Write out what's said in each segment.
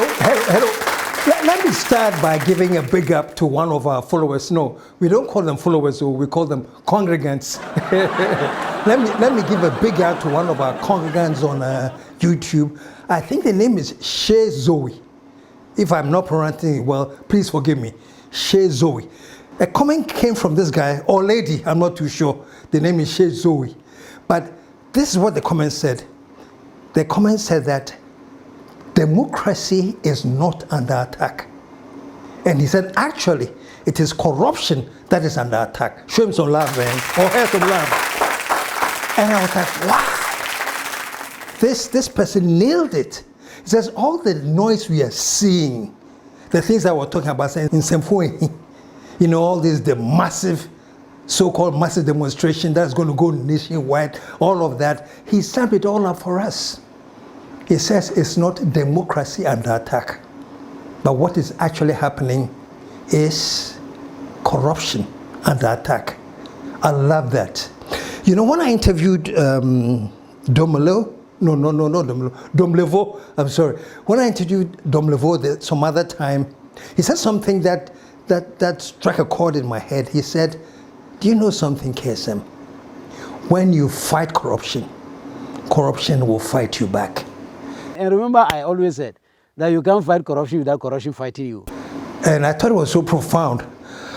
Hello. Let me start by giving a big up to one of our followers. No, we don't call them followers, we call them congregants. let me give a big up to one of our congregants on YouTube. I think the name is Shea Zoe. If I'm not pronouncing it well, please forgive me. Shea Zoe. A comment came from this guy, or lady, I'm not too sure. The name is Shea Zoe. But this is what the comment said. The comment said that democracy is not under attack. And he said, actually, it is corruption that is under attack. Show him some love, man, or her some love. And I was like, wow, this person nailed it. He says, all the noise we are seeing, the things that we're talking about in Semfoi, you know, all this, the massive, so-called massive demonstration that's going to go nationwide, all of that, he summed it all up for us. He says it's not democracy under attack, but what is actually happening is corruption under attack. I love that. You know, when I interviewed Domlevo, I'm sorry. When I interviewed Domlevo some other time, he said something that struck a chord in my head. He said, do you know something, KSM? When you fight corruption, corruption will fight you back. And remember, I always said that you can't fight corruption without corruption fighting you. And I thought it was so profound.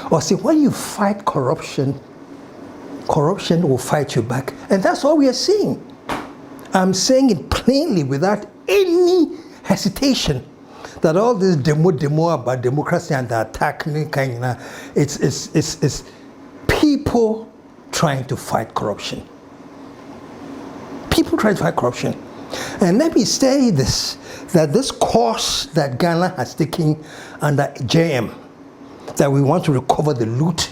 Or see, when you fight corruption, corruption will fight you back. And that's what we are seeing. I'm saying it plainly without any hesitation that all this demo about democracy and the attack, it's people trying to fight corruption. People trying to fight corruption. And let me say this, that this course that Ghana has taken under JM, that we want to recover the loot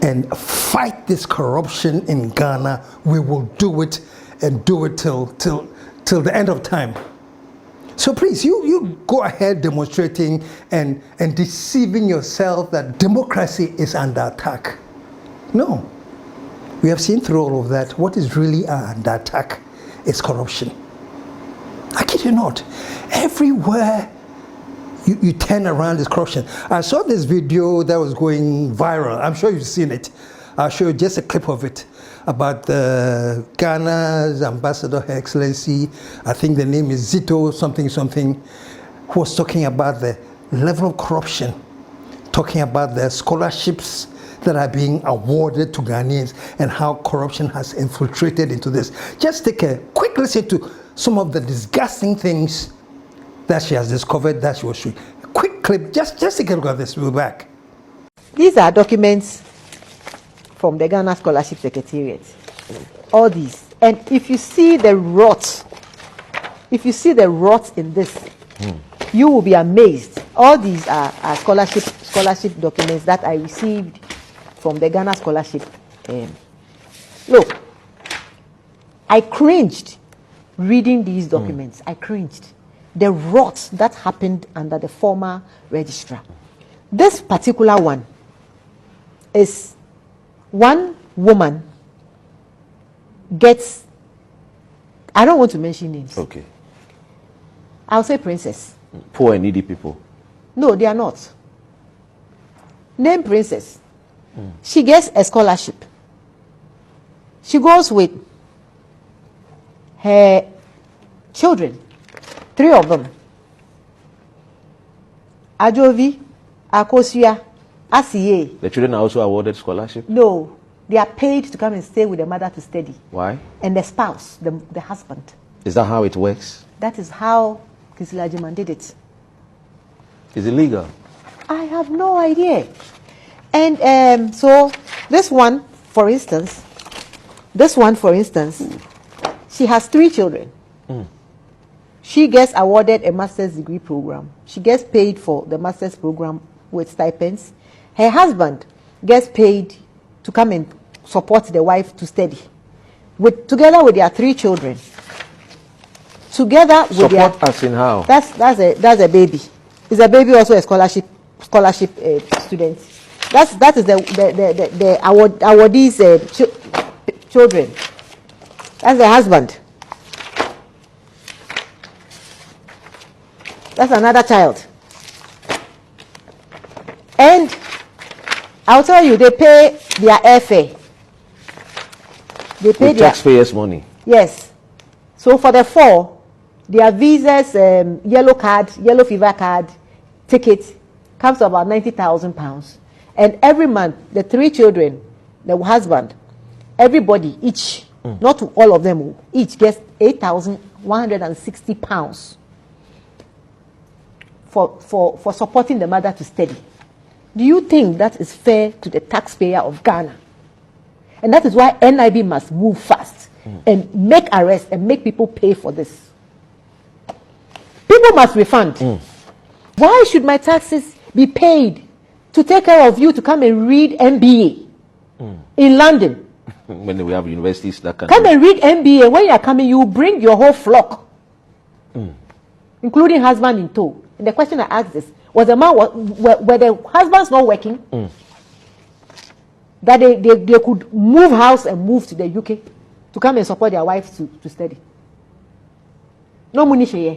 and fight this corruption in Ghana, we will do it and do it till the end of time. So please, you go ahead demonstrating and deceiving yourself that democracy is under attack. No. We have seen through all of that. What is really under attack is corruption. I kid you not. Everywhere you turn around is corruption. I saw this video that was going viral. I'm sure you've seen it. I'll show you just a clip of it about Ghana's ambassador, Her Excellency, I think the name is Zito something, who was talking about the level of corruption, talking about the scholarships that are being awarded to Ghanaians and how corruption has infiltrated into this. Just take a quick listen to some of the disgusting things that she has discovered that she was showing. A quick clip, just take a look at this, we'll be back. These are documents from the Ghana Scholarship Secretariat. All these. And if you see the rot, in this, you will be amazed. All these are scholarship documents that I received from the Ghana Scholarship. Look, I cringed reading these documents. I cringed. The rot that happened under the former registrar. This particular one is one woman gets, I don't want to mention names. Okay. I'll say princess. Poor and needy people. No, they are not. Name princess. She gets a scholarship. She goes with her children, 3 of them. Ajovi, Akosia, Asiye. The children are also awarded scholarship? No, they are paid to come and stay with the mother to study. Why? And the spouse, the husband. Is that how it works? That is how Kisilajiman did it. Is it legal? I have no idea. And so this one, for instance, she has 3 children. She gets awarded a master's degree program. She gets paid for the master's program with stipends. Her husband gets paid to come and support the wife to study. Together with their 3 children. Together with support us in how? That's a baby. Is a baby also a scholarship student? That is the awardees' children. That's the husband. That's another child. And I'll tell you, they pay their airfare. They pay With taxpayers' money. Yes. So for the 4, their visas, yellow fever card, ticket comes to about £90,000. And every month, the 3 children, the husband, everybody, each, not to all of them, each gets £8,160 for supporting the mother to study. Do you think that is fair to the taxpayer of Ghana? And that is why NIB must move fast and make arrests and make people pay for this. People must refund. Why should my taxes be paid to take care of you to come and read MBA in London? When we have universities that can Come and read MBA. When you are coming, you bring your whole flock, including husband in tow. And the question I asked is, were the husbands not working? That they could move house and move to the UK to come and support their wives to study. No money share.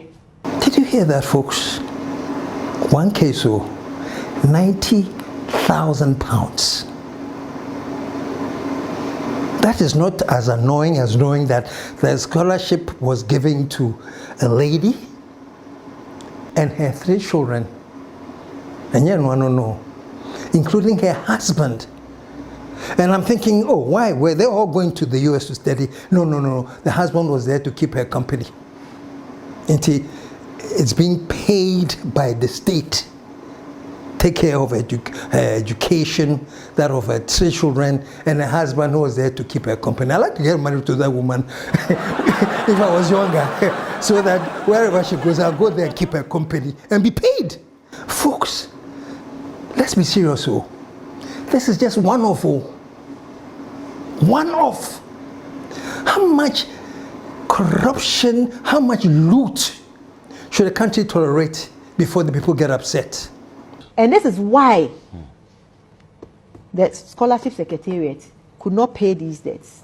Did you hear that, folks? One case, £90,000. That is not as annoying as knowing that the scholarship was given to a lady and her 3 children, and yet no, including her husband. And I'm thinking, oh, why? Were they all going to the US to study? No. The husband was there to keep her company. It's being paid by the state. Take care of her education, that of her 3 children, and her husband who was there to keep her company. I'd like to get married to that woman if I was younger, so that wherever she goes, I'll go there and keep her company and be paid. Folks, let's be serious. This is just one of. How much corruption, how much loot should a country tolerate before the people get upset? And this is why the scholarship secretariat could not pay these debts.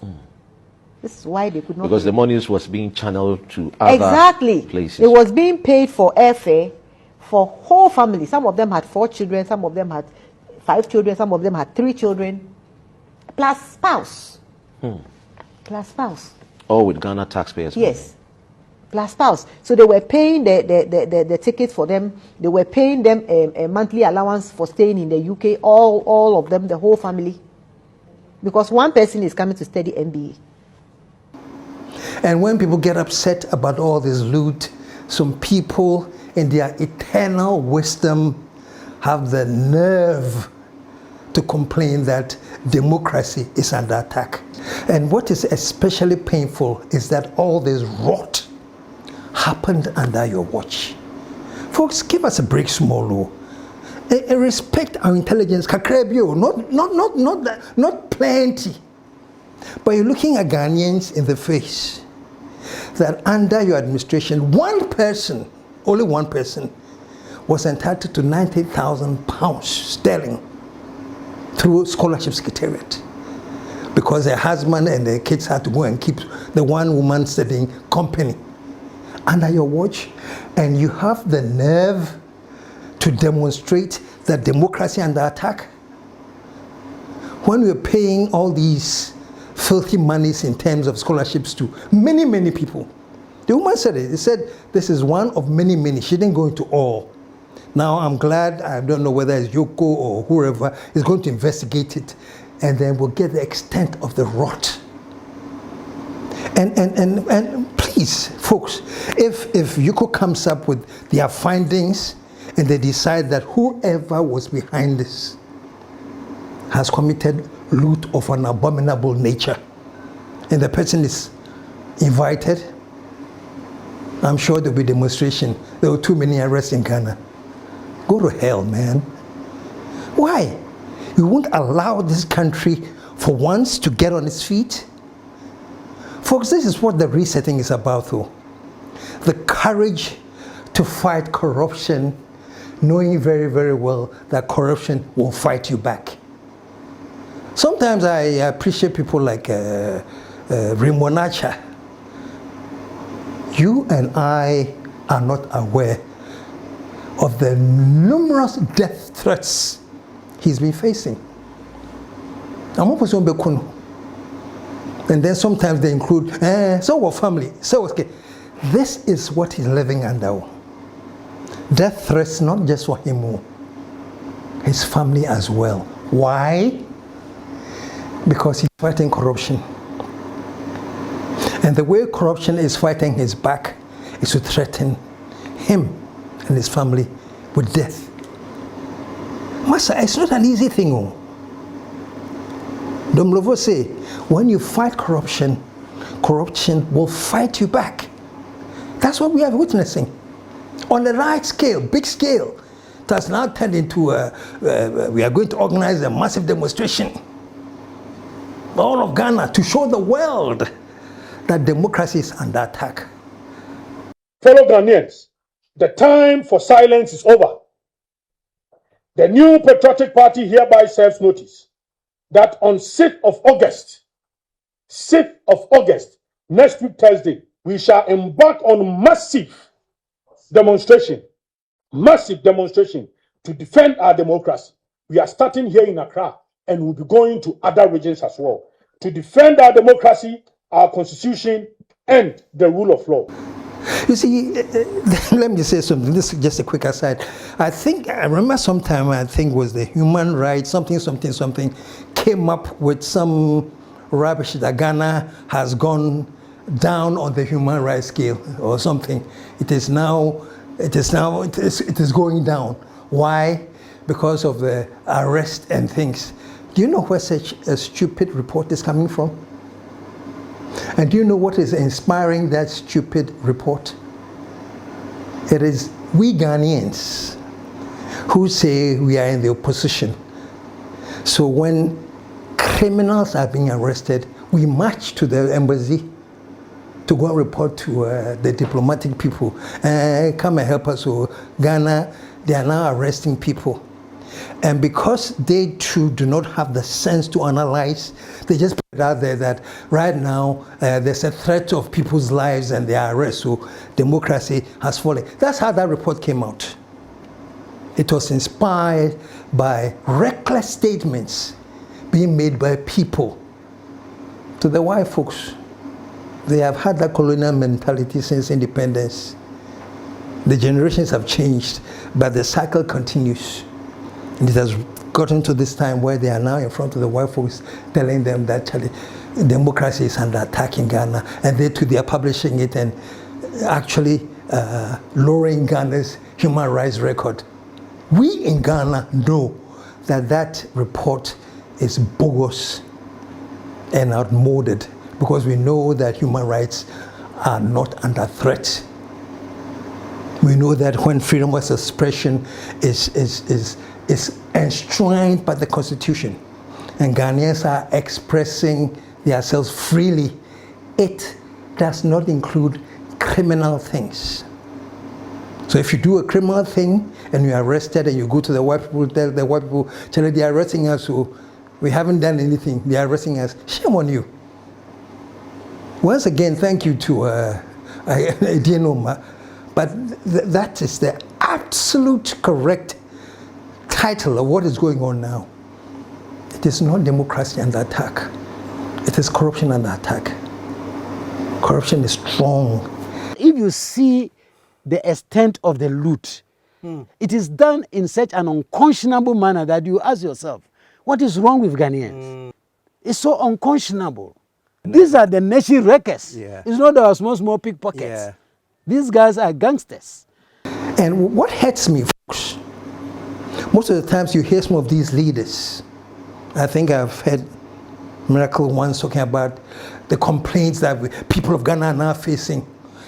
This is why they could not. Because the money was being channeled to other places. It was being paid for airfare for whole family. Some of them had 4 children, some of them had 5 children, some of them had 3 children, plus spouse. Plus spouse. All with Ghana taxpayers. Yes. Plus spouse. So they were paying the tickets for them. They were paying them a monthly allowance for staying in the UK, all of them, the whole family. Because one person is coming to study MBA. And when people get upset about all this loot, some people in their eternal wisdom have the nerve to complain that democracy is under attack. And what is especially painful is that all this rot happened under your watch. Folks, give us a break, small. Respect our intelligence, kakrebio, not plenty. But you're looking at Ghanaians in the face that under your administration, one person, only one person, was entitled to £90,000 sterling through scholarship secretariat, because their husband and their kids had to go and keep the one woman studying company under your watch, and you have the nerve to demonstrate that democracy under attack when we're paying all these filthy monies in terms of scholarships to many people. The woman said it. It said this is one of many. She didn't go into all. Now I'm glad, I don't know whether it's Yoko or whoever is going to investigate it, and then we'll get the extent of the rot. And please, folks, if Yoko comes up with their findings and they decide that whoever was behind this has committed loot of an abominable nature, and the person is invited, I'm sure there'll be demonstration. There were too many arrests in Ghana. Go to hell, man. Why? You won't allow this country for once to get on its feet? Folks, this is what the resetting is about, though. The courage to fight corruption, knowing very well that corruption will fight you back. Sometimes I appreciate people like Rimonacha. You and I are not aware of the numerous death threats he's been facing. And then sometimes they include, so what family, so okay. This is what he's living under. Death threats not just for him, his family as well. Why? Because he's fighting corruption. And the way corruption is fighting his back is to threaten him and his family with death. Master, it's not an easy thing. Domlovo say, when you fight corruption, corruption will fight you back. That's what we are witnessing. On the right scale, big scale, that's now turned into we are going to organize a massive demonstration, all of Ghana, to show the world that democracy is under attack. Fellow Ghanaians, the time for silence is over. The new Patriotic Party hereby serves notice that on 6th of August, next week Thursday, we shall embark on massive demonstration to defend our democracy. We are starting here in Accra and we'll be going to other regions as well to defend our democracy, our constitution, and the rule of law. You see, let me say something. This is just a quick aside. I remember sometime, I think was the human rights, something, came up with some rubbish that Ghana has gone down on the human rights scale or something. It is going down. Why? Because of the arrest and things. Do you know where such a stupid report is coming from? And do you know what is inspiring that stupid report? It is we Ghanaians who say we are in the opposition. So when criminals are being arrested, we march to the embassy to go and report to the diplomatic people. Come and help us. So Ghana, they are now arresting people. And because they too do not have the sense to analyze, they just put it out there that right now there's a threat of people's lives and their arrest, so democracy has fallen. That's how that report came out. It was inspired by reckless statements being made by people. To the white folks, they have had that colonial mentality since independence. The generations have changed, but the cycle continues. And it has gotten to this time where they are now in front of the white folks telling them that democracy is under attack in Ghana, and they are publishing it and actually lowering Ghana's human rights record. We in Ghana know that that report is bogus and outmoded because we know that human rights are not under threat. We know that when freedom of expression is enshrined by the Constitution and Ghanaians are expressing themselves freely, it does not include criminal things. So if you do a criminal thing and you're arrested and you go to the white people, tell the white people, they are arresting us, so we haven't done anything, they are arresting us, shame on you. Once again, thank you to Dienoma, but that is the absolute correct title of what is going on now. It is not democracy under attack. It is corruption under attack. Corruption is strong. If you see the extent of the loot, it is done in such an unconscionable manner that you ask yourself, what is wrong with Ghanaians? It's so unconscionable. These are the nation wreckers. Yeah. It's not our small pickpockets. Yeah. These guys are gangsters. And what hurts me, folks, most of the times you hear some of these leaders. I think I've heard Miracle once talking about the complaints that people of Ghana are now facing.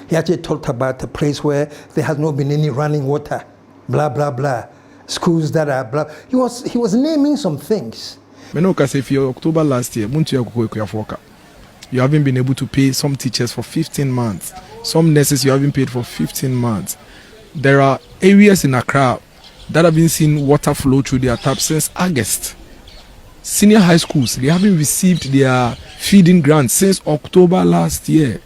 He actually talked about a place where there has not been any running water, blah, blah, blah. Schools that are blah. He was naming some things. If you October last year, you haven't been able to pay some teachers for 15 months. Some nurses you haven't paid for 15 months. There are areas in Accra that have been seeing water flow through their taps since August. Senior high schools, they haven't received their feeding grants since October last year.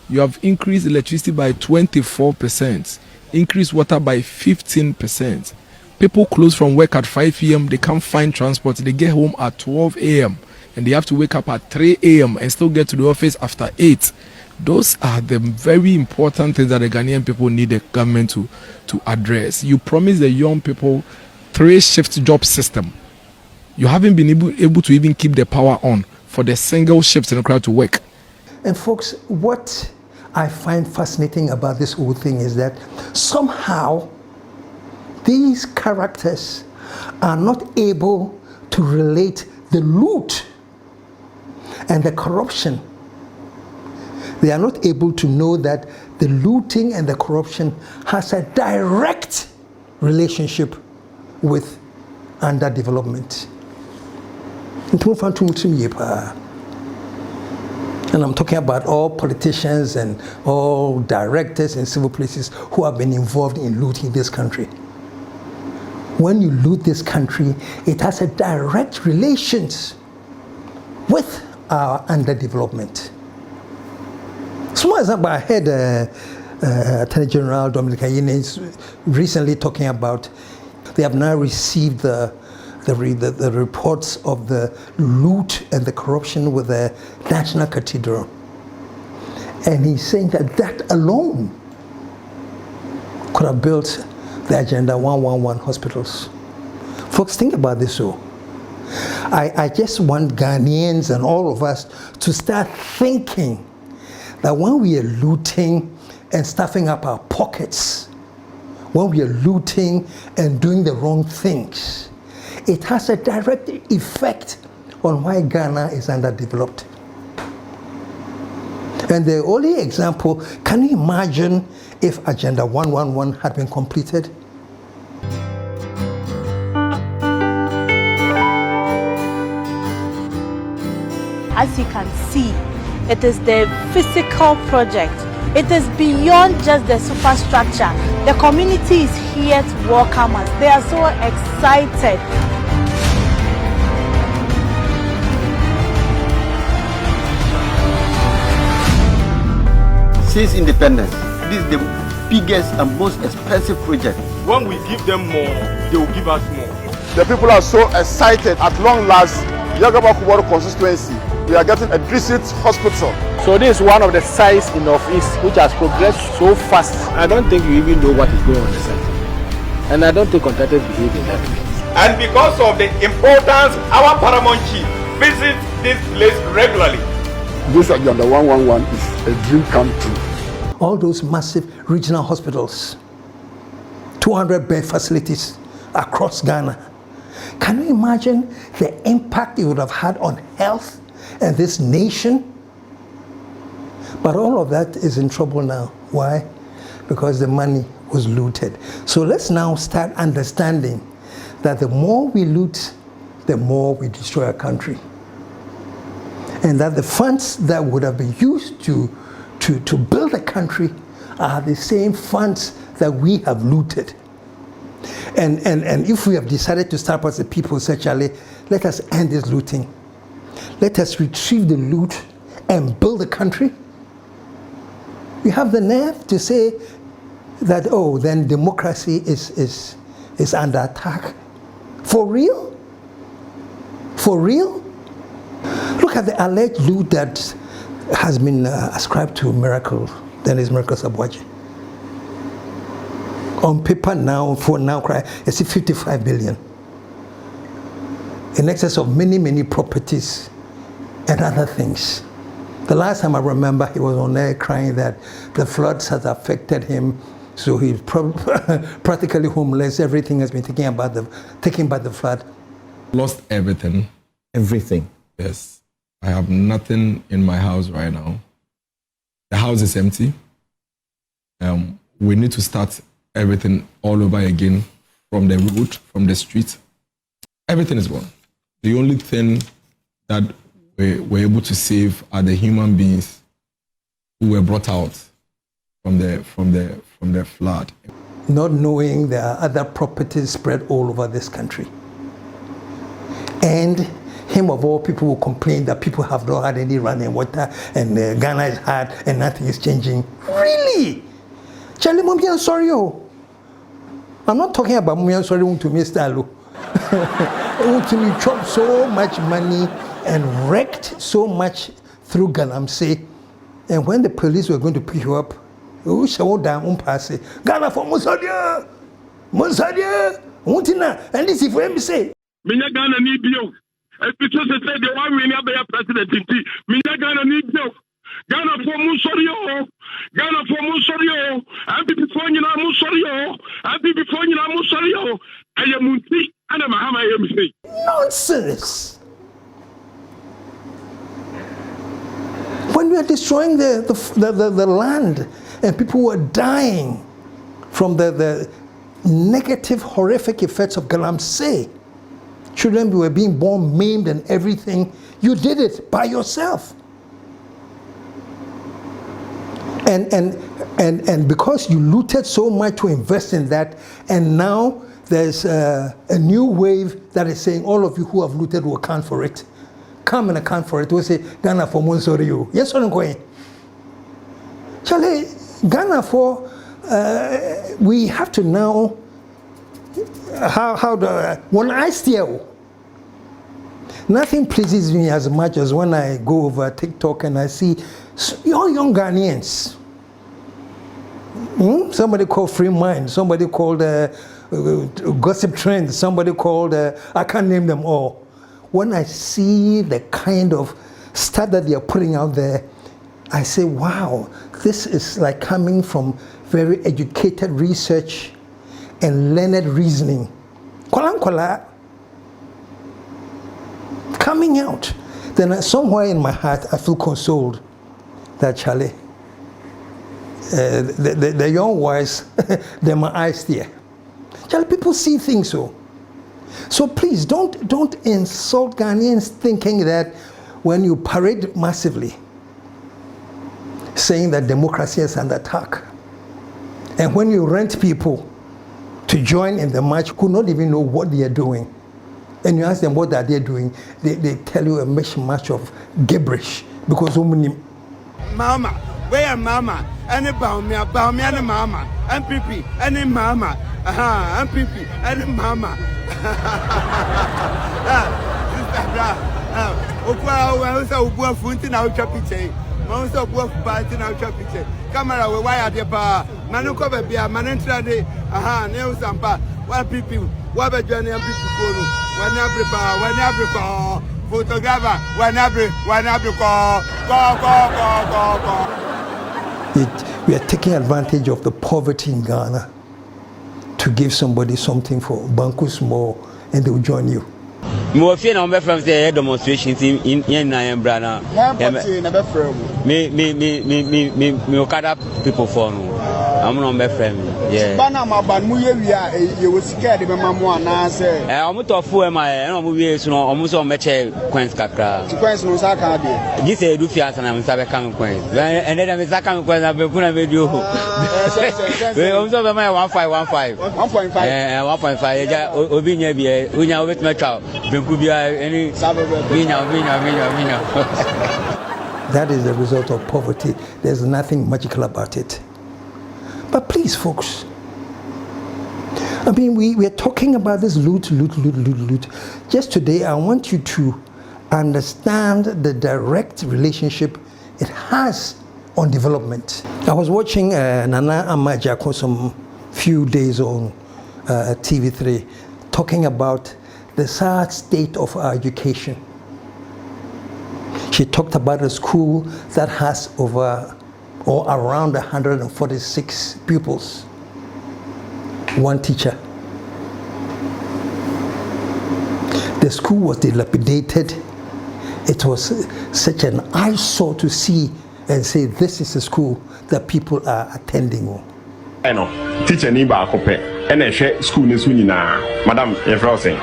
You have increased electricity by 24%. increase water by 15%. People close from work at 5 p.m. They can't find transport. They get home at 12 a.m. and they have to wake up at 3 a.m. and still get to the office after 8. Those are the very important things that the Ghanaian people need the government to address. You promise the young people 3-shift job system. You haven't been able to even keep the power on for the single shifts in the crowd to work. And folks, what I find fascinating about this whole thing is that somehow these characters are not able to relate the loot and the corruption. They are not able to know that the looting and the corruption has a direct relationship with underdevelopment. And I'm talking about all politicians and all directors in civil places who have been involved in looting this country. When you loot this country, it has a direct relations with our underdevelopment. Small example, I heard Attorney General Dominic Ayine recently talking about they have now received the reports of the loot and the corruption with the National Cathedral. And he's saying that that alone could have built the Agenda 111 hospitals. Folks, think about this. I just want Ghanaians and all of us to start thinking that when we are looting and stuffing up our pockets, when we are looting and doing the wrong things, it has a direct effect on why Ghana is underdeveloped. And the only example, can you imagine if Agenda 111 had been completed? As you can see, it is the physical project. It is beyond just the superstructure. The community is here to welcome us. They are so excited. Since independence, this is the biggest and most expensive project. When we give them more, they will give us more. The people are so excited. At long last, Yagaba Kuboro constituency, we are getting a district hospital. So this is one of the sites in Northeast which has progressed so fast. I don't think you even know what is going on in the site. And I don't think contractors behave in that way. And because of the importance, our paramount chief visits this place regularly. This Agenda 111 is a dream come true. All those massive regional hospitals, 200-bed facilities across Ghana. Can you imagine the impact it would have had on health and this nation? But all of that is in trouble now. Why? Because the money was looted. So let's now start understanding that the more we loot, the more we destroy our country. And that the funds that would have been used to build a country are the same funds that we have looted. And if we have decided to start as a people, essentially, let us end this looting. Let us retrieve the loot and build a country. We have the nerve to say that, oh, then democracy is under attack. For real? For real? Look at the alleged loot that has been ascribed to Dennis Miracle Sabwaji. On paper now, for now, it's 55 billion. In excess of many, many properties and other things. The last time I remember, he was on there crying that the floods has affected him, so he's practically homeless. Everything has been taken by the flood. Lost everything. Everything. Yes. I have nothing in my house right now. The house is empty. We need to start everything all over again, from the road, from the street. Everything is gone. The only thing that we're able to save are the human beings who were brought out from the flood. Not knowing there are other properties spread all over this country. And him of all people will complain that people have not had any running water and Ghana is hard and nothing is changing. Really? Charlie, Mommy, I'm sorry. I'm not talking about Mommy, I'm sorry to Mr. Alu. Ultimately chopped so much money and wrecked so much through Galamsey. And when the police were going to pick you up, we showed down pass it. Ghana for Musadia, Untina, and this is for him to say. Minya Ghana need you. Because they said the one we never have president in T. Minya Ghana need you. Ghana for Musorio, Ghana for Musorio, NPP for Musorio, NPP for Musorio, I am Munti, and I'm Mahama MC. Nonsense. When we are destroying the land and people were dying from the negative, horrific effects of Galamsey, children were being born maimed and everything, you did it by yourself. And because you looted so much to invest in that, and now there's a new wave that is saying all of you who have looted will account for it. Come and account for it. We'll say Ghana for Monsorio. Yes or no going? Charlie, Ghana for we have to now when I steal. Nothing pleases me as much as when I go over TikTok and I see young Ghanaians. Somebody called Free Mind, somebody called Gossip Trend, somebody called, I can't name them all. When I see the kind of stuff that they are putting out there, I say, wow, this is like coming from very educated research and learned reasoning. Coming out. Then somewhere in my heart, I feel consoled that Charlie, the young wise, they're my eyes there. Charlie, people see things so. So please don't insult Ghanaians thinking that when you parade massively, saying that democracy is under attack, and when you rent people to join in the march who not even know what they are doing, and you ask them what are they doing, they tell you a mishmash of gibberish because Mama, where Mama? Any Baumia, and Mama, NPP, any Mama, NPP, any Mama. Camera, why are the bar? Manuko, Manentrade, Nails and Bar, what people, what a journey and people, when every bar, photographer, when every call, go. We are taking advantage of the poverty in Ghana to give somebody something for Bankus more, and they will join you. More fear number from the demonstrations in Nayan Brana. Me Okada people for no. I'm not my friend. Yeah. Banama Banmuya, you were scared of Mamma and I say, I'm not a fool, my movie is almost on Meche Queen's Kakra. Queen's no Saka. This is Dufias and I'm Sabakan Queen. And then I'm Sakan Queen, I've been putting a video. We also have my 1515. 1.5. 1.5. Obinia, Unia with my child. Any That is the result of poverty. There's nothing magical about it. But please, folks, I mean, we are talking about this loot. Just today, I want you to understand the direct relationship it has on development. I was watching Nana Amajako some few days on TV3 talking about the sad state of our education. She talked about a school that has over or around 146 pupils, one teacher. The school was dilapidated. It was such an eyesore to see and say this is a school that people are attending. Teacher ni ba kope ene hwe school ne so nyina madam Efrosing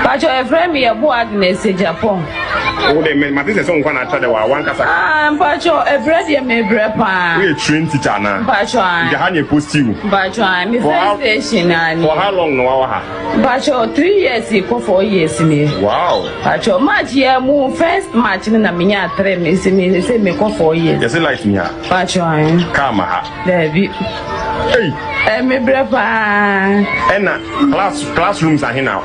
Pacho Efremi ya bo Agnes Japan. O de me matese so nkwa na tade wa wan kasa. Pacho Efredi me brepa. We train teacher na. Pacho the hanye post you. Pacho me first station ani. For how long no wa ha? Pacho 3 years ko 4 years ni. Wow. Pacho match ya mu first match na me nya 3 me se me ko 4 years. Yes like me ha. Pacho Kama ha. David. Hey. Me brepa. Ena classrooms are here now.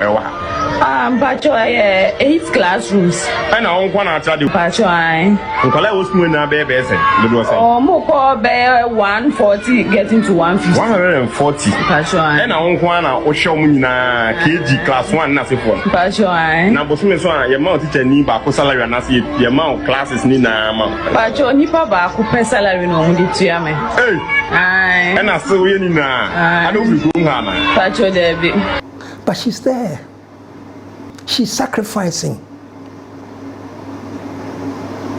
Bacho 8 classrooms. Ena on kwa na atade. Bacho ai. Nkole wo school na be be say. Do say. Mo ko be 140 getting to 150. 140. Bacho ai. Ena on kwa na o show mu nyina KG class 1 na sefo. Bacho ai. Na bosume so a ye ma teacher ni ba ko salary na say ye ma classes ni na ma. Bacho nipa ba ko pe salary no mo di tua me. Hey. Ai. Ena so we ni na. I don't be go ha na. Bacho Debbie. But she's there. She's sacrificing.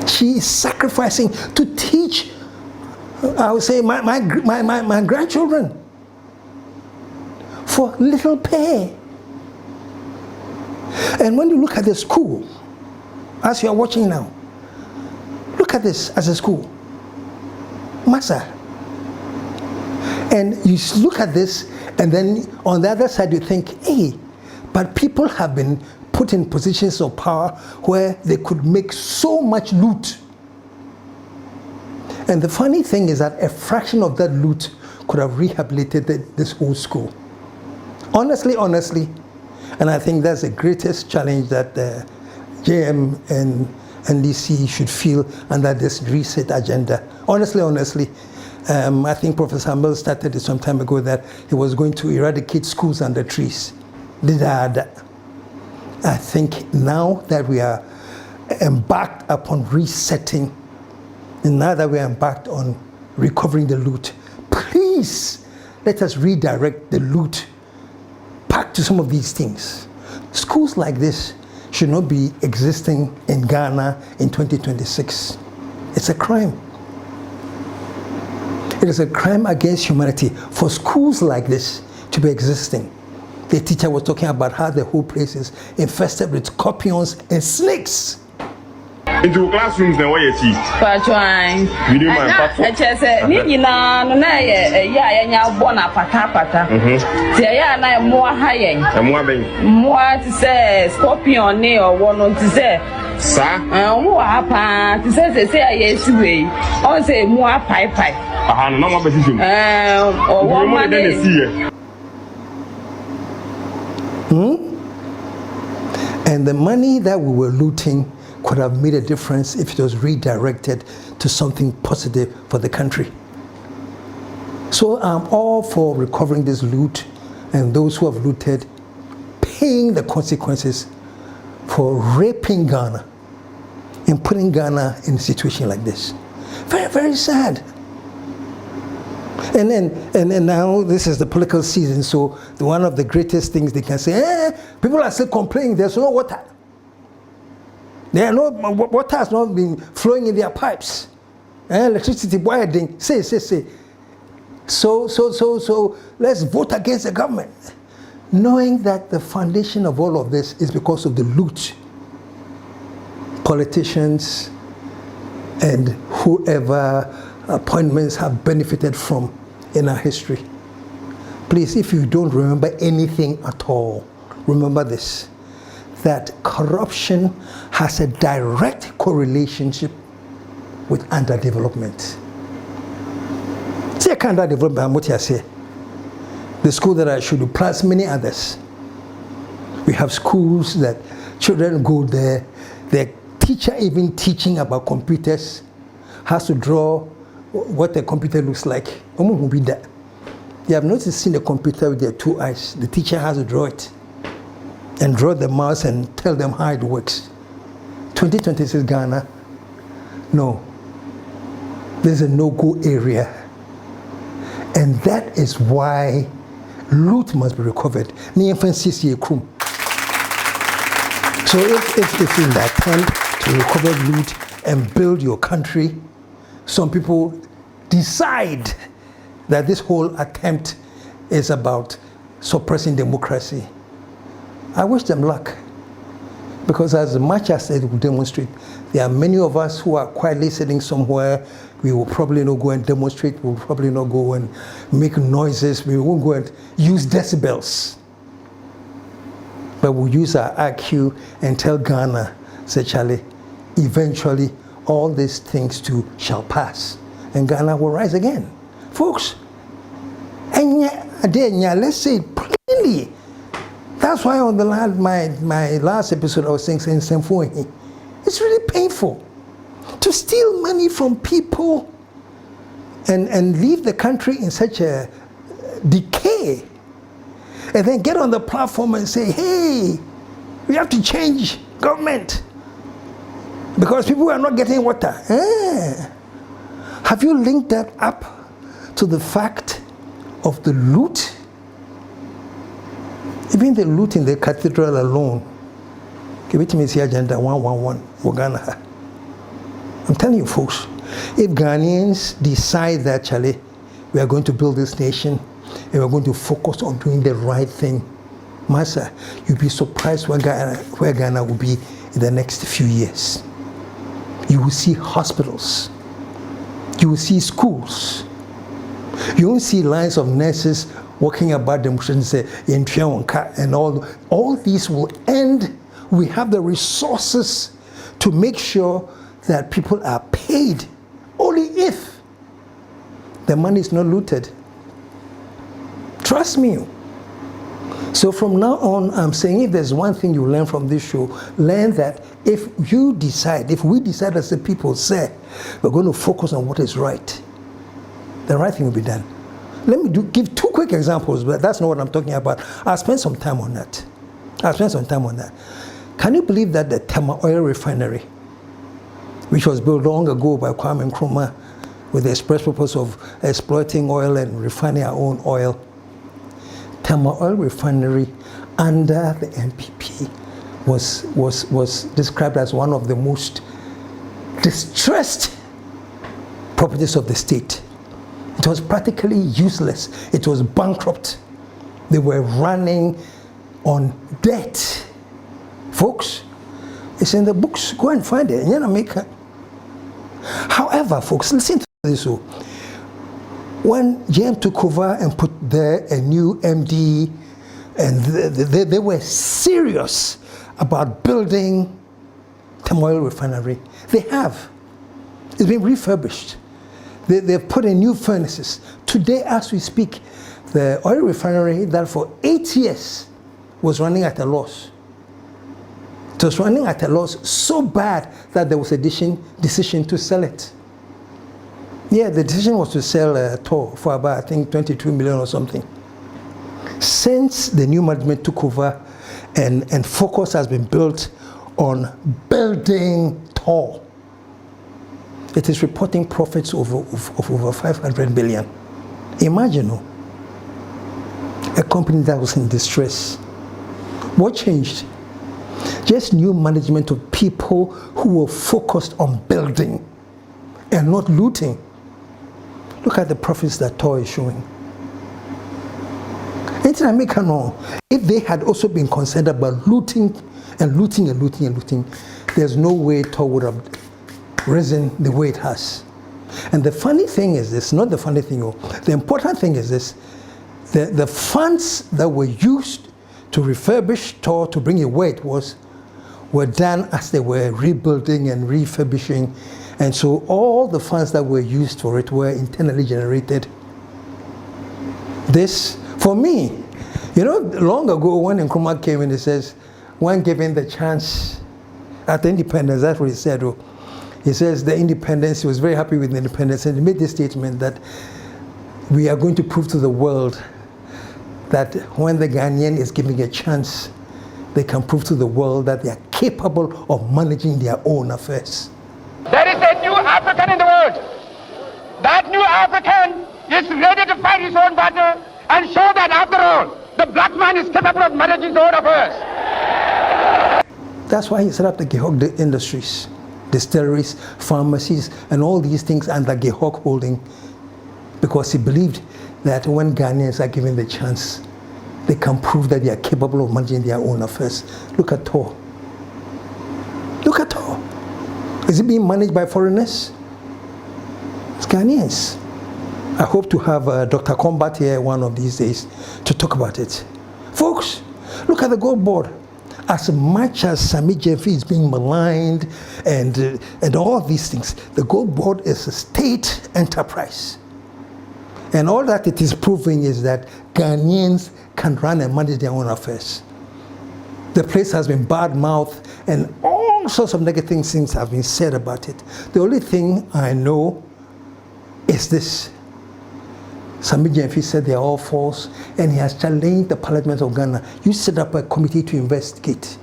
She is sacrificing to teach, I would say, my grandchildren for little pay. And when you look at the school, as you are watching now, look at this as a school. Massa. And you look at this, and then on the other side you think, hey, but people have been put in positions of power where they could make so much loot. And the funny thing is that a fraction of that loot could have rehabilitated this whole school. Honestly, and I think that's the greatest challenge that JM and NDC should feel under this reset agenda. Honestly, I think Professor Mills started it some time ago that he was going to eradicate schools under trees. I think now that we are embarked upon resetting, and now that we are embarked on recovering the loot, please let us redirect the loot back to some of these things. Schools like this should not be existing in Ghana in 2026. It's a crime. It is a crime against humanity for schools like this to be existing. The teacher was talking about how the whole place is infested with scorpions and snakes. Into classrooms then what you see? Patwine. Video man patwa. Echese ni nyina no na ya nya bo na pata. Ti ya na mo ha yen. Mo ben. Mo ti say scorpion ni owo no ti say sa mo apa ti say ya siwe. On say mo pai. Aha no mo be sisum. Owo ma dey. And the money that we were looting could have made a difference if it was redirected to something positive for the country. So I'm all for recovering this loot and those who have looted paying the consequences for raping Ghana and putting Ghana in a situation like this. Very, very sad. And now this is the political season, so one of the greatest things they can say, people are still complaining there's no water. Water has not been flowing in their pipes. Electricity wiring, say. So let's vote against the government. Knowing that the foundation of all of this is because of the loot. Politicians and whoever appointments have benefited from in our history. Please, if you don't remember anything at all, remember this, that corruption has a direct correlation with underdevelopment. See, underdevelopment, what I say, the school that I should do, plus many others. We have schools that children go there, the teacher even teaching about computers has to draw what a computer looks like. You have not seen the computer with their 2 eyes. The teacher has to draw it and draw the mouse and tell them how it works. 2026 Ghana, no. There's a no-go area. And that is why loot must be recovered. So if in the attempt to recover loot and build your country, some people decide that this whole attempt is about suppressing democracy, I wish them luck. Because as much as they will demonstrate, there are many of us who are quietly sitting somewhere. We will probably not go and demonstrate. We will probably not go and make noises. We won't go and use decibels. But we'll use our IQ and tell Ghana, say, Charlie, eventually all these things too shall pass. And Ghana will rise again. Folks, And let's say it plainly. That's why on the my last episode I was saying it's really painful to steal money from people and leave the country in such a decay, and then get on the platform and say, hey, we have to change government because people are not getting water. Have you linked that up to the fact of the loot? Even the loot in the cathedral alone. Give it to me, see Agenda 111, Uganda. I'm telling you folks, if Ghanaians decide that, Charlie, we are going to build this nation and we're going to focus on doing the right thing, Massa, you'll be surprised where Ghana will be in the next few years. You will see hospitals. You will see schools. You won't see lines of nurses walking about them and all these will end. We have the resources to make sure that people are paid only if the money is not looted. Trust me. So from now on, I'm saying if there's one thing you learn from this show, learn that if we decide as the people say, we're going to focus on what is right, the right thing will be done. Let me give two quick examples, but that's not what I'm talking about. I'll spend some time on that. Can you believe that the Tema oil refinery, which was built long ago by Kwame Nkrumah with the express purpose of exploiting oil and refining our own oil, Tema oil refinery under the NPP was described as one of the most distressed properties of the state. It was practically useless. It was bankrupt. They were running on debt. Folks, it's in the books. Go and find it. However, folks, listen to this. When JM took over and put there a new MD, and they were serious about building Tema oil refinery. They have. It's been refurbished. They've put in new furnaces. Today, as we speak, the oil refinery that for 8 years was running at a loss. It was running at a loss so bad that there was a decision to sell it. Yeah, the decision was to sell TOR for about, I think, 22 million or something. Since the new management took over and focus has been built on building TOR, it is reporting profits of over 500 billion. Imagine a company that was in distress. What changed? Just new management of people who were focused on building and not looting. Look at the profits that TOR is showing. If they had also been concerned about looting, there's no way TOR would have risen the way it has. And the funny thing is this, not the funny thing, the important thing is this, the funds that were used to refurbish TOR to bring it where it was were done as they were rebuilding and refurbishing, and so all the funds that were used for it were internally generated. This, for me, long ago when Nkrumah came in, he says, when given the chance at independence, that's what he said. He says the independence, he was very happy with the independence, and he made this statement that we are going to prove to the world that when the Ghanaian is given a chance, they can prove to the world that they are capable of managing their own affairs. There is a new African in the world. That new African is ready to fight his own battle and show that after all, the black man is capable of managing his own affairs. That's why he set up the Gehog Industries, distilleries, pharmacies, and all these things under Gehog Holding, because he believed that when Ghanaians are given the chance, they can prove that they are capable of managing their own affairs. Look at TOR. Look at TOR. Is it being managed by foreigners? It's Ghanaians. I hope to have Dr. Combat here one of these days to talk about it. Folks, look at the gold board. As much as Sami Jeffy is being maligned and all these things, the gold board is a state enterprise. And all that it is proving is that Ghanaians can run and manage their own affairs. The place has been bad-mouthed and all sorts of negative things have been said about it. The only thing I know is this. Sammy Jenfi said they are all false, and he has challenged the Parliament of Ghana. You set up a committee to investigate.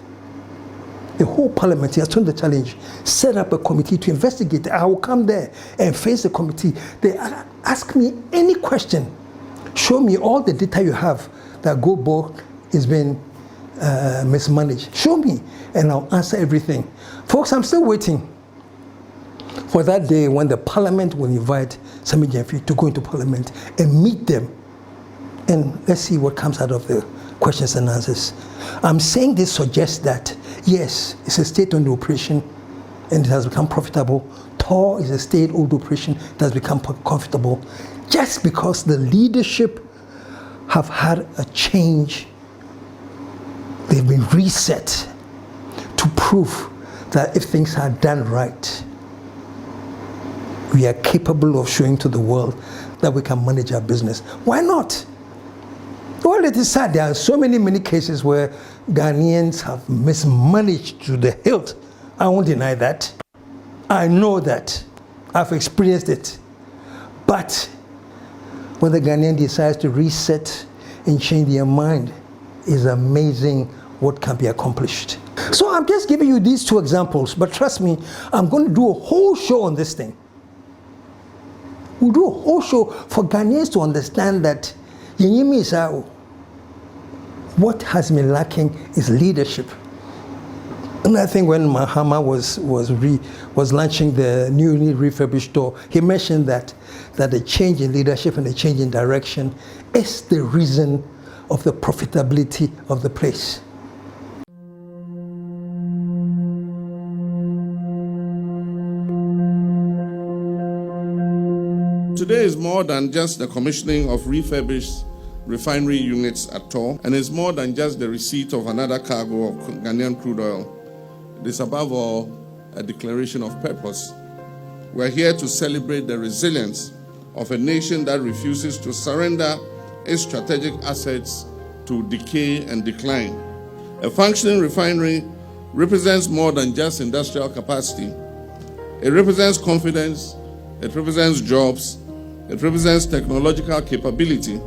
The whole Parliament, he has turned the challenge. Set up a committee to investigate. I will come there and face the committee. They ask me any question. Show me all the data you have that Gold Board is being mismanaged. Show me, and I'll answer everything. Folks, I'm still waiting for that day when the Parliament will invite Sammy Jenfi to go into Parliament and meet them. And let's see what comes out of the questions and answers. I'm saying this suggests that, yes, it's a state-owned operation and it has become profitable. TOR is a state-owned operation that has become profitable. Just because the leadership have had a change, they've been reset to prove that if things are done right, we are capable of showing to the world that we can manage our business. Why not? Well, it is sad. There are so many cases where Ghanaians have mismanaged to the hilt. I won't deny that. I know that. I've experienced it. But when the Ghanaian decides to reset and change their mind, it's amazing what can be accomplished. So I'm just giving you these two examples, but trust me, I'm going to do a whole show on this thing. We'll do a whole show for Ghanaians to understand that what has been lacking is leadership. And I think when Mahama was launching the newly refurbished store, he mentioned that the change in leadership and the change in direction is the reason of the profitability of the place. Today is more than just the commissioning of refurbished refinery units at TOR, and it's more than just the receipt of another cargo of Ghanaian crude oil. It is above all a declaration of purpose. We're here to celebrate the resilience of a nation that refuses to surrender its strategic assets to decay and decline. A functioning refinery represents more than just industrial capacity. It represents confidence, it represents jobs, it represents technological capability,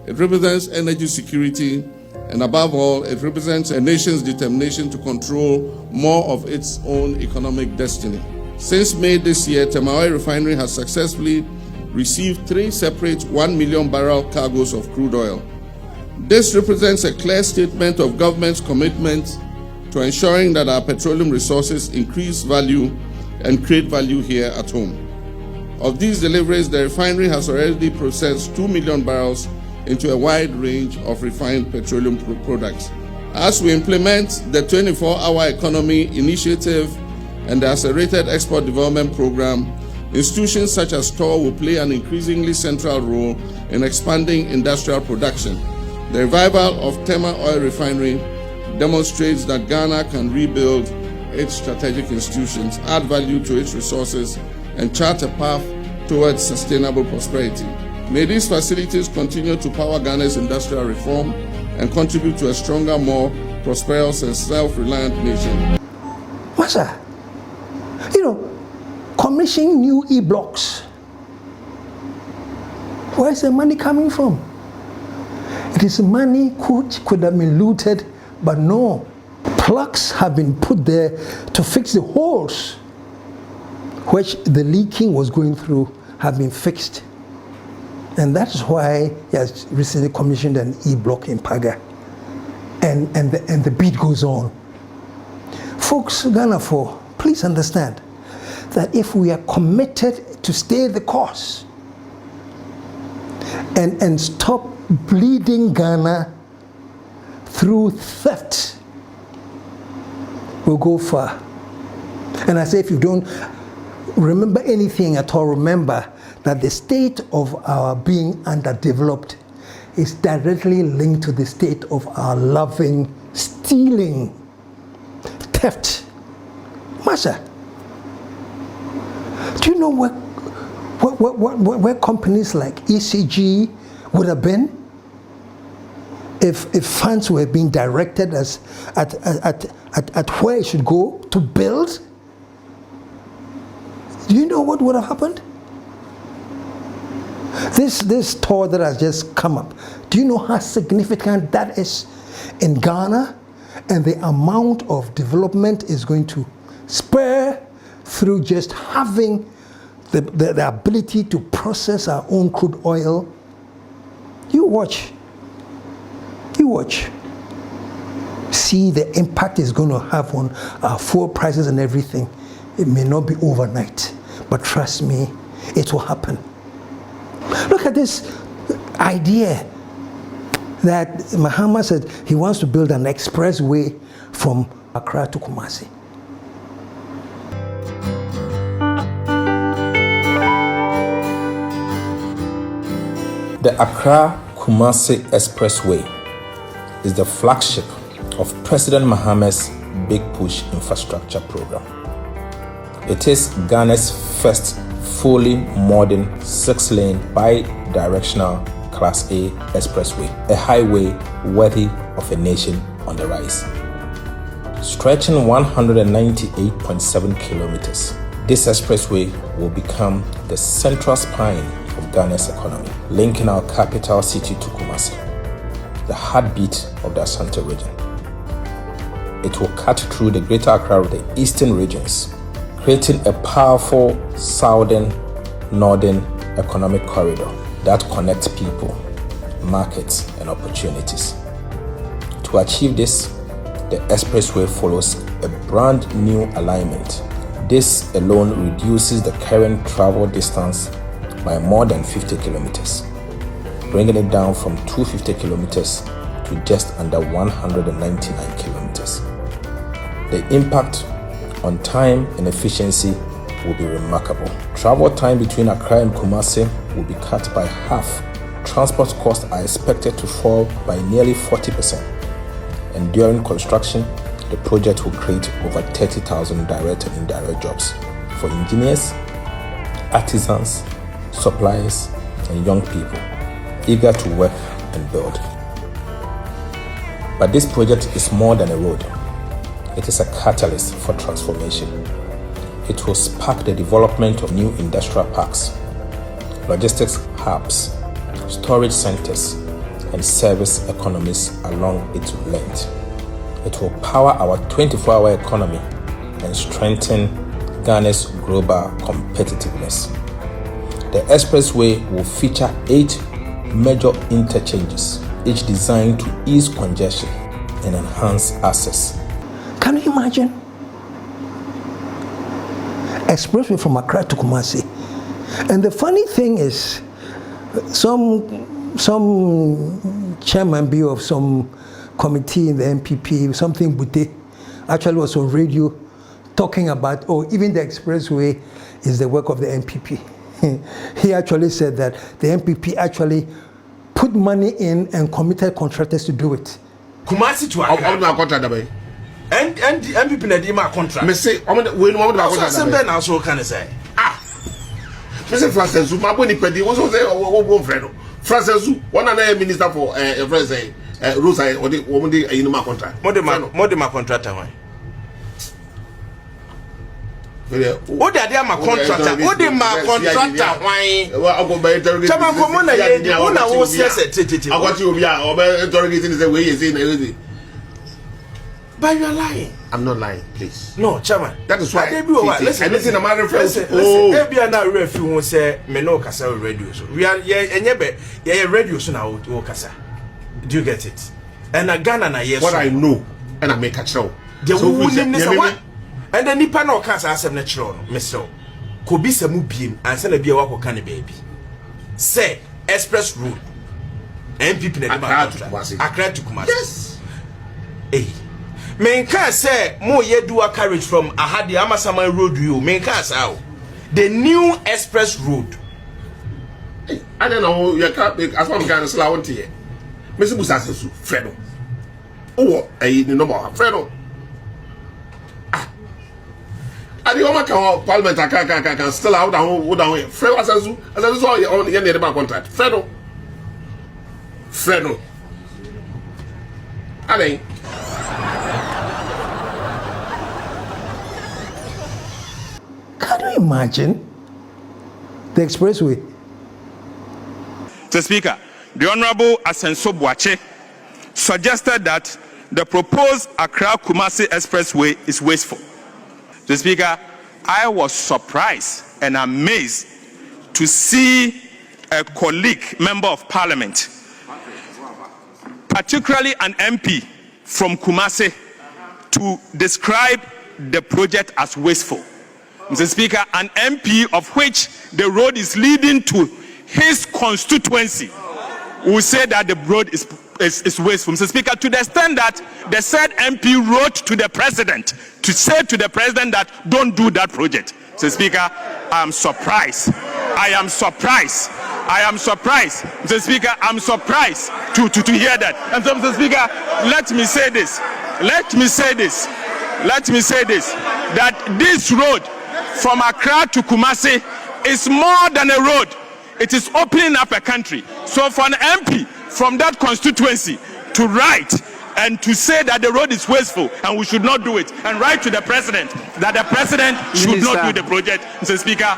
it represents energy security, and above all, it represents a nation's determination to control more of its own economic destiny. Since May this year, Temawe Refinery has successfully received 3 separate 1 million barrel cargoes of crude oil. This represents a clear statement of government's commitment to ensuring that our petroleum resources increase value and create value here at home. Of these deliveries, the refinery has already processed 2 million barrels into a wide range of refined petroleum products. As we implement the 24-hour economy initiative and the accelerated export development program, institutions such as TOR will play an increasingly central role in expanding industrial production. The revival of Tema Oil Refinery demonstrates that Ghana can rebuild its strategic institutions, add value to its resources, and chart a path towards sustainable prosperity. May these facilities continue to power Ghana's industrial reform and contribute to a stronger, more prosperous and self-reliant nation. Masha, commission new e-blocks. Where's the money coming from? It is money which could have been looted, but no. Plugs have been put there to fix the holes which the leaking was going through have been fixed. And that's why he has recently commissioned an e-block in Paga. And the beat goes on. Folks, Ghana 4, please understand that if we are committed to stay the course and stop bleeding Ghana through theft, we'll go far. And I say, if you don't remember anything at all, remember that the state of our being underdeveloped is directly linked to the state of our loving, stealing, theft. Masha, do you know where companies like ECG would have been if funds were being directed at where it should go to build? Do you know what would have happened? This tour that has just come up, do you know how significant that is in Ghana, and the amount of development is going to spur through just having the ability to process our own crude oil? You watch. See the impact it's going to have on our fuel prices and everything. It may not be overnight, but trust me, it will happen. Look at this idea that Mahama said he wants to build an expressway from Accra to Kumasi. The Accra-Kumasi Expressway is the flagship of President Mahama's Big Push infrastructure program. It is Ghana's first fully modern 6-lane bi-directional Class A expressway, a highway worthy of a nation on the rise. Stretching 198.7 kilometers, this expressway will become the central spine of Ghana's economy, linking our capital city to Kumasi, the heartbeat of the Asante region. It will cut through the Greater Accra of the eastern regions, creating a powerful southern-northern economic corridor that connects people, markets, and opportunities. To achieve this, the expressway follows a brand new alignment. This alone reduces the current travel distance by more than 50 kilometers, bringing it down from 250 kilometers to just under 199 kilometers. The impact on time and efficiency will be remarkable. Travel time between Accra and Kumasi will be cut by half. Transport costs are expected to fall by nearly 40%. And during construction, the project will create over 30,000 direct and indirect jobs for engineers, artisans, suppliers, and young people eager to work and build. But this project is more than a road. It is a catalyst for transformation. It will spark the development of new industrial parks, logistics hubs, storage centers, and service economies along its length. It will power our 24-hour economy and strengthen Ghana's global competitiveness. The expressway will feature 8 major interchanges, each designed to ease congestion and enhance access. Can you imagine? Expressway from Accra to Kumasi. And the funny thing is, some chairman be of some committee in the NPP, something Bute, actually was on radio talking about, even the expressway is the work of the NPP. He actually said that the NPP actually put money in and committed contractors to do it. Kumasi to Accra. And NPP na di ma contract. Me say, we no want to contract. Something now so can say. Me say Francis, my boni pedi. What so say? What friend? Francis, one another minister for friend Rosa or the woman dey in my contract. More de ma contractor why? O de ade ma contractor. O de ma contractor why? Well, go by interrogate. Chama ko mo na ye di. O na wo say tete. I got you obi a o be interrogating say we say na everything. But you are lying. I'm not lying, please. No, Chairman. That is why. Listen, I'm referring. Oh, be na referee who say me no kasa radio. So we are radio so now o kasa. Do you get it? And a Ghana na yes. What I know and I make a show. So and then nipa na kasa asem na chiro no, Mr. Ko bi se mu biem ansa na bia wako kan baby. Say express road. NPP na Accra to Kumasi. Yes. Hey. Menka say mo ye do a carriage from Ahadi Amasama Road you. Menka say the new express road. I don't know you can't as one can say I want to hear. Mr. Busasu, Fredo. Oh, I need no more. Fredo. Adi Oma can Parliament can still out down. Fred was as all on the end of the contract. Fredo. I mean. Can you imagine the expressway? Mr. Speaker, the Honorable Asenso Boache suggested that the proposed Accra-Kumasi Expressway is wasteful. Mr. Speaker, I was surprised and amazed to see a colleague, member of parliament, particularly an MP from Kumasi, to describe the project as wasteful. Mr. Speaker, an MP of which the road is leading to his constituency will say that the road is wasteful. Mr. Speaker, to the extent that the said MP wrote to the president to say to the president that don't do that project. Mr. Speaker, I am surprised. Mr. Speaker, I'm surprised to hear that. And so, Mr. Speaker, let me say this, that this road from Accra to Kumasi is more than a road. It is opening up a country. So for an MP from that constituency to write and to say that the road is wasteful and we should not do it, and write to the president that the president should not do the project, Mr. Speaker,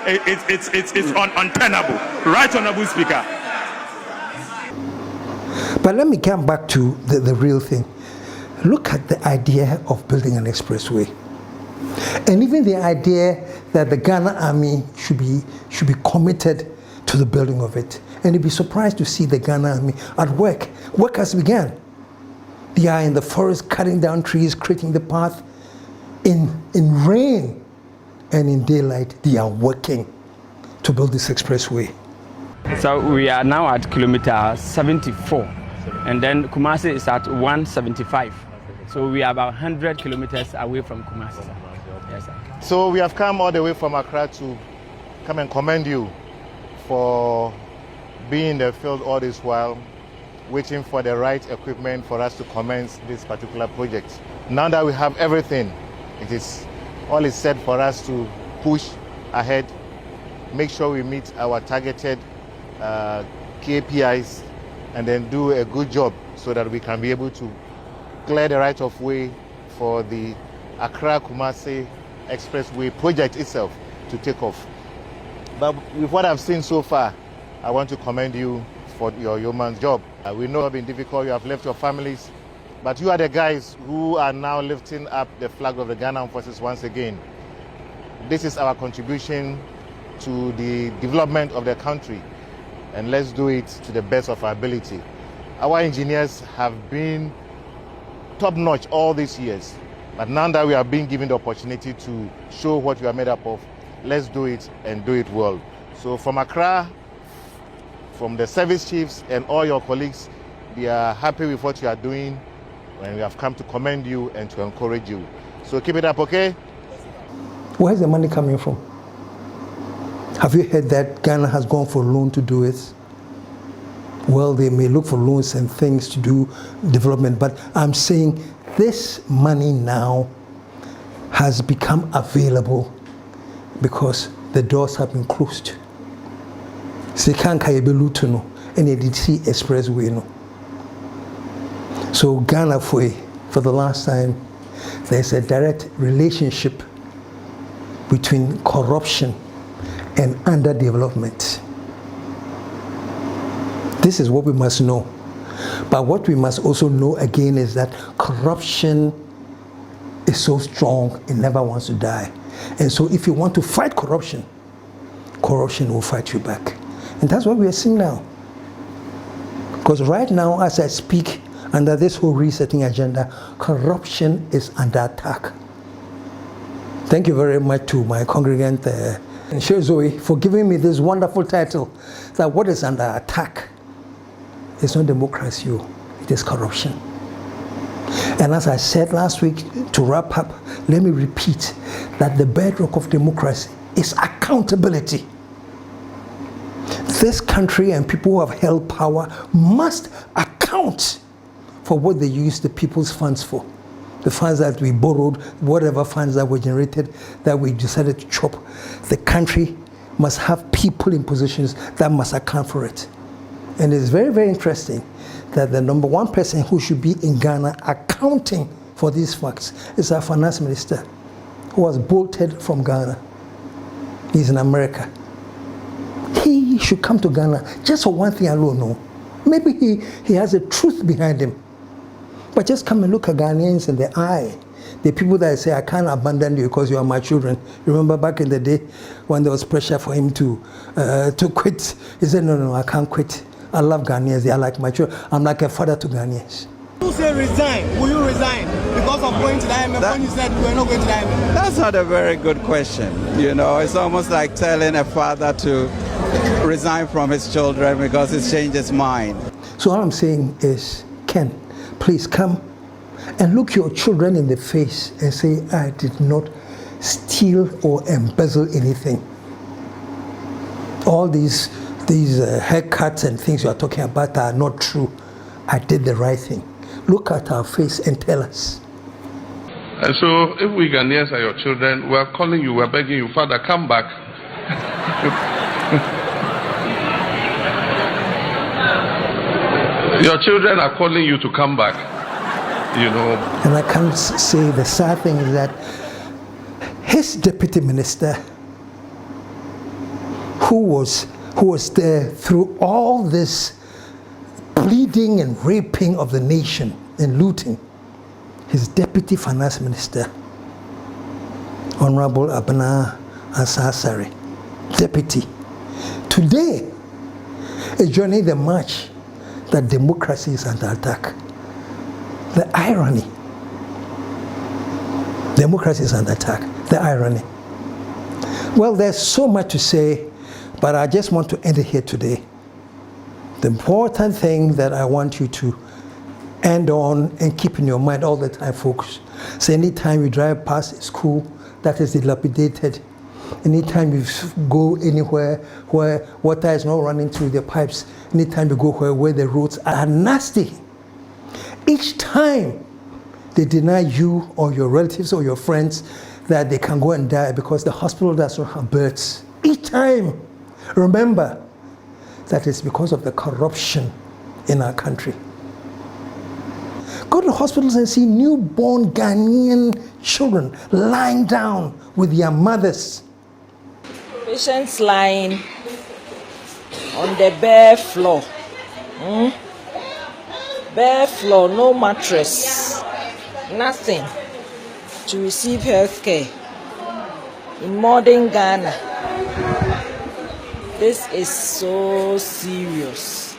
it's untenable. Right, Honorable Speaker. But let me come back to the real thing. Look at the idea of building an expressway. And even the idea that the Ghana Army should be committed to the building of it. And you'd be surprised to see the Ghana Army at work. Work has begun. They are in the forest cutting down trees, creating the path. In rain and in daylight, they are working to build this expressway. So we are now at kilometer 74, and then Kumasi is at 175. So we are about 100 kilometers away from Kumasi. Yes, sir. So we have come all the way from Accra to come and commend you for being in the field all this while, waiting for the right equipment for us to commence this particular project. Now that we have everything, all is set for us to push ahead, make sure we meet our targeted KPIs, and then do a good job so that we can be able to clear the right of way for the Accra-Kumasi Expressway project itself to take off. But with what I've seen so far, I want to commend you for your yeoman's job. We know it's been difficult, you have left your families, but you are the guys who are now lifting up the flag of the Ghana Armed Forces once again. This is our contribution to the development of the country, and let's do it to the best of our ability. Our engineers have been top-notch all these years, but now that we are being given the opportunity to show what we are made up of, let's do it and do it well. So from Accra, from the service chiefs and all your colleagues, we are happy with what you are doing, and we have come to commend you and to encourage you. So keep it up, okay? Where's the money coming from? Have you heard that Ghana has gone for loan to do it? Well, they may look for loans and things to do development, but I'm saying this money now has become available because the doors have been closed. Sekankayebelutuno and ATT expressway no. So Ghana for the last time, there's a direct relationship between corruption and underdevelopment. This is what we must know. But what we must also know again is that corruption is so strong, it never wants to die. And so if you want to fight corruption, corruption will fight you back. And that's what we are seeing now. Because right now, as I speak, under this whole resetting agenda, corruption is under attack. Thank you very much to my congregant, Zoe, for giving me this wonderful title, that what is under attack is not democracy, it is corruption. And as I said last week, to wrap up, let me repeat that the bedrock of democracy is accountability. This country and people who have held power must account for what they use the people's funds for. the funds that we borrowed, whatever funds that were generated, that we decided to chop. The country must have people in positions that must account for it. And it's very, very interesting that the number one person who should be in Ghana accounting for these facts is our finance minister, who was bolted from Ghana. He's in America. He should come to Ghana just for one thing alone. No, maybe he has a truth behind him. But just come and look at Ghanaians in the eye. The people that say, I can't abandon you because you are my children. Remember back in the day when there was pressure for him to quit? He said, no, I can't quit. I love Ghanaians. They are like my children. I'm like a father to Ghanaians. You say resign. Will you resign because of going to the IMF when you said you were not going to the IMF? That's not a very good question. You know, it's almost like telling a father to resign from his children because he's changed his mind. So all I'm saying is, Ken, please come and look your children in the face and say, I did not steal or embezzle anything. All these haircuts and things you are talking about are not true. I did the right thing. Look at our face and tell us. And so if we Ghanaians are your children, we're calling you, we're begging you, Father, come back. Your children are calling you to come back, you know. And I can say the sad thing is that his deputy minister, who was there through all this bleeding and raping of the nation and looting, his deputy finance minister, Honorable Abena Asasari, deputy, today is joining the march that democracy is under attack. The irony. Democracy is under attack. The irony. Well, there's so much to say, but I just want to end it here today. The important thing that I want you to end on and keep in your mind all the time, folks. So anytime you drive past a school that is dilapidated, anytime you go anywhere where water is not running through the pipes, anytime you go where the roads are nasty, each time they deny you or your relatives or your friends that they can go and die because the hospital does not have beds, each time, remember that it's because of the corruption in our country. Go to hospitals and see newborn Ghanaian children lying down with their mothers. Patients lying on the bare floor. Bare floor, no mattress, nothing to receive health care. In modern Ghana, this is so serious.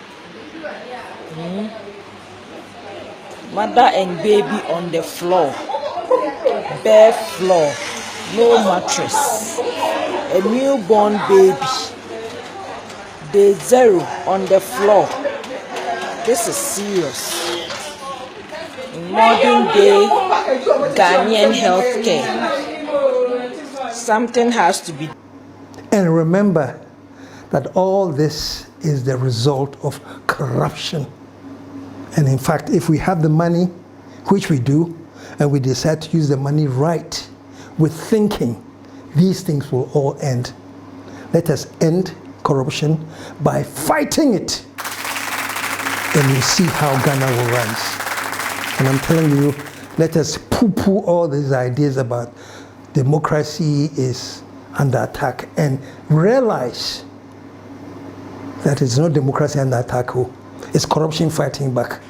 Mother and baby on the floor, bare floor, no mattress. A newborn baby, day 0 on the floor. This is serious. In modern day Ghanaian healthcare, something has to be. And remember that all this is the result of corruption. And in fact, if we have the money, which we do, and we decide to use the money right, with thinking, these things will all end. Let us end corruption by fighting it. And you see how Ghana will rise. And I'm telling you, let us poo-poo all these ideas about democracy is under attack and realize that it's not democracy under attack. It's corruption fighting back.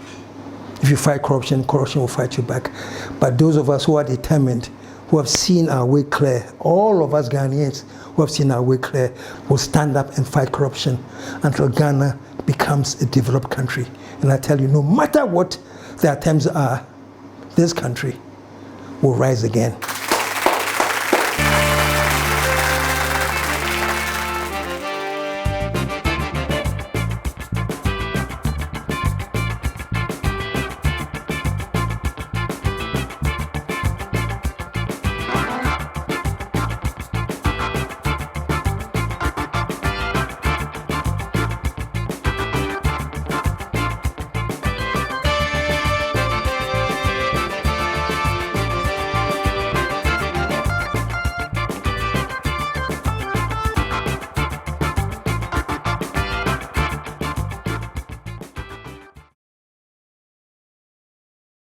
If you fight corruption, corruption will fight you back. But those of us who are determined, who have seen our way clear, all of us Ghanaians who have seen our way clear, will stand up and fight corruption until Ghana becomes a developed country. And I tell you, no matter what the attempts are, this country will rise again.